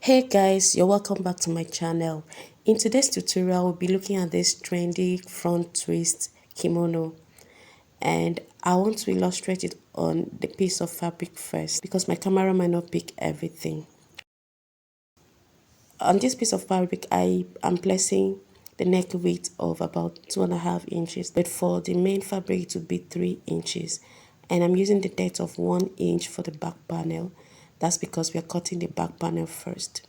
Hey guys, you're welcome back to my channel. In today's tutorial, we'll be looking at this trendy front twist kimono, and I want to illustrate it on the piece of fabric first because my camera might not pick everything. On this piece of fabric, I am placing the neck width of about 2.5 inches, but for the main fabric it would be 3 inches, and I'm using the depth of 1 inch for the back panel. That's because we are cutting the back panel first.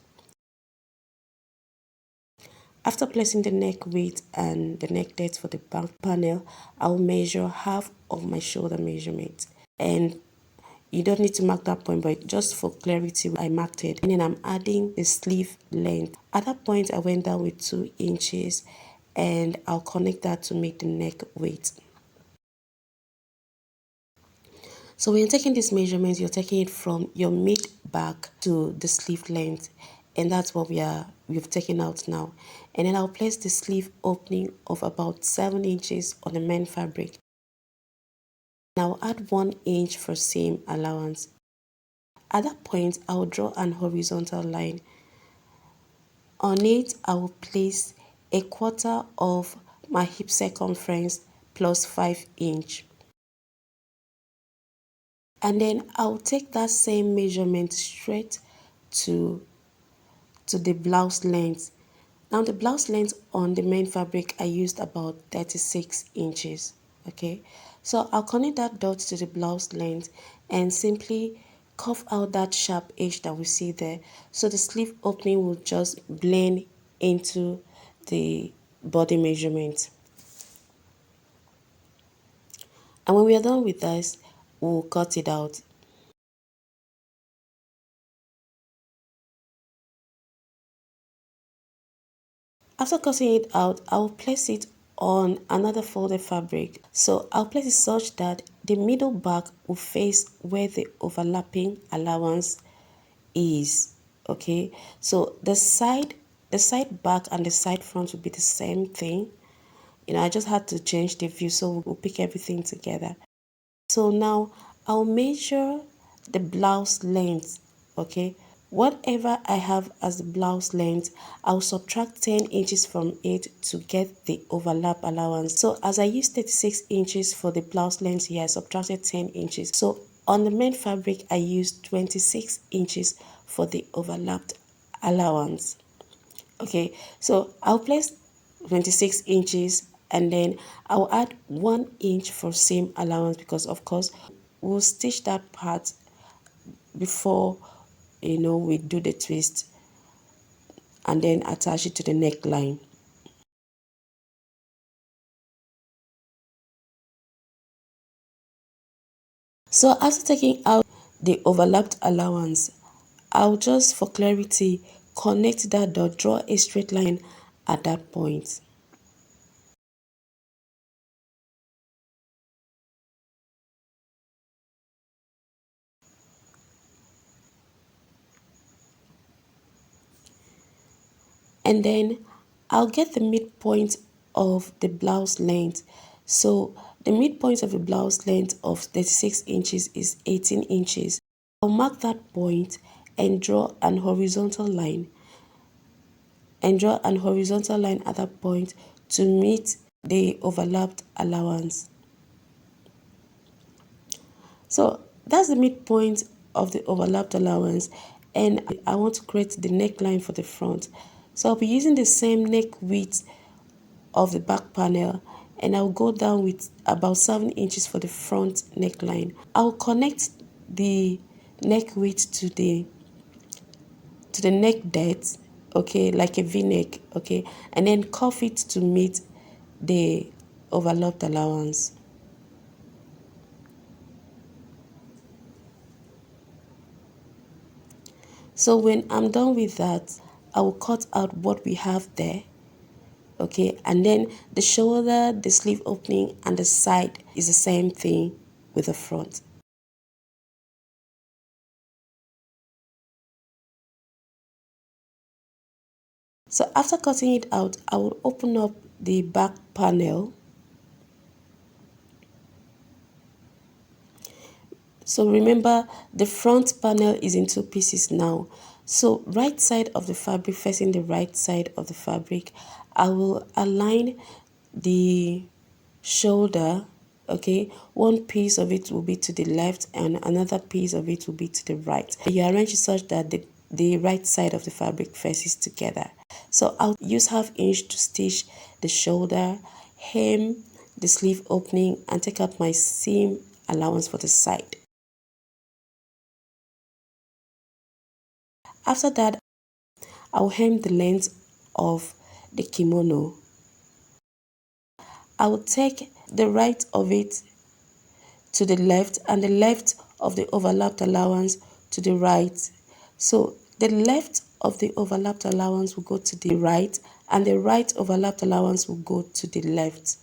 After placing the neck width and the neck depth for the back panel, I'll measure half of my shoulder measurement. And you don't need to mark that point, but just for clarity, I marked it. And then I'm adding the sleeve length. At that point, I went down with 2 inches and I'll connect that to make the neck width. So when you're taking these measurements, you're taking it from your mid back to the sleeve length, and that's what we've taken out now. And then I'll place the sleeve opening of about 7 inches on the main fabric. Now I'll add 1 inch for seam allowance. At that point, I'll draw an horizontal line. On it, I will place a quarter of my hip circumference plus 5 inch. And then I'll take that same measurement straight to the blouse length. Now the blouse length on the main fabric, I used about 36 inches. Okay, so I'll connect that dot to the blouse length and simply curve out that sharp edge that we see there, so the sleeve opening will just blend into the body measurement. And when we are done with this, we'll cut it out. After cutting it out, I will place it on another folded fabric. So I'll place it such that the middle back will face where the overlapping allowance is. Okay, so the side back and the side front will be the same thing. I just had to change the view, so we'll pick everything together. So now I'll measure the blouse length. Okay, whatever I have as the blouse length, I'll subtract 10 inches from it to get the overlap allowance. So as I used 36 inches for the blouse length here, I subtracted 10 inches. So on the main fabric, I used 26 inches for the overlapped allowance. Okay, so I'll place 26 inches and then I'll add 1 inch for seam allowance, because of course we'll stitch that part before we do the twist and then attach it to the neckline. So after taking out the overlapped allowance, I'll just, for clarity, connect that dot, draw a straight line at that point. And then I'll get the midpoint of the blouse length. So the midpoint of the blouse length of 36 inches is 18 inches. I'll mark that point and draw an horizontal line. At that point to meet the overlapped allowance. So that's the midpoint of the overlapped allowance, and I want to create the neckline for the front. So I'll be using the same neck width of the back panel, and I'll go down with about 7 inches for the front neckline. I'll connect the neck width to the neck depth, okay, like a v-neck, okay, and then cuff it to meet the overlapped allowance. So when I'm done with that, I will cut out what we have there. Okay, and then the shoulder, the sleeve opening, and the side is the same thing with the front. So after cutting it out, I will open up the back panel. So remember, the front panel is in 2 pieces now. So right side of the fabric, facing the right side of the fabric, I will align the shoulder. Okay, one piece of it will be to the left and another piece of it will be to the right. You arrange it such that the right side of the fabric faces together. So I'll use 1/2 inch to stitch the shoulder, hem the sleeve opening, and take out my seam allowance for the side. After that, I'll hem the length of the kimono. I will take the right of it to the left and the left of the overlapped allowance to the right. So the left of the overlapped allowance will go to the right and the right overlapped allowance will go to the left.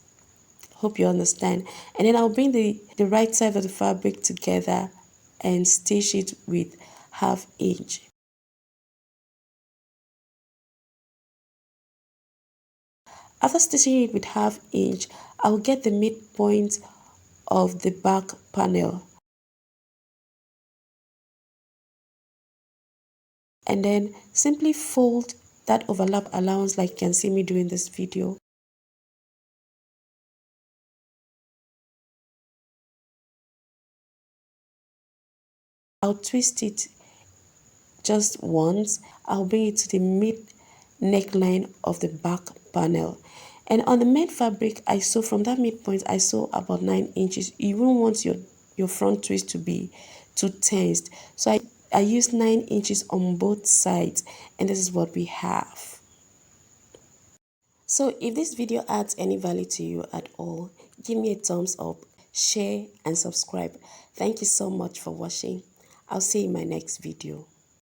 Hope you understand. And then I'll bring the right side of the fabric together and stitch it with 1/2 inch. After stitching it with 1/2 inch, I will get the midpoint of the back panel and then simply fold that overlap allowance like you can see me do in this video. I'll twist it just once. I'll bring it to the mid neckline of the back panel. And on the main fabric, I sew from that midpoint, I sew about 9 inches. You won't want your front twist to be too tensed. So I use 9 inches on both sides, and this is what we have. So if this video adds any value to you at all, give me a thumbs up, share and subscribe. Thank you so much for watching. I'll see you in my next video.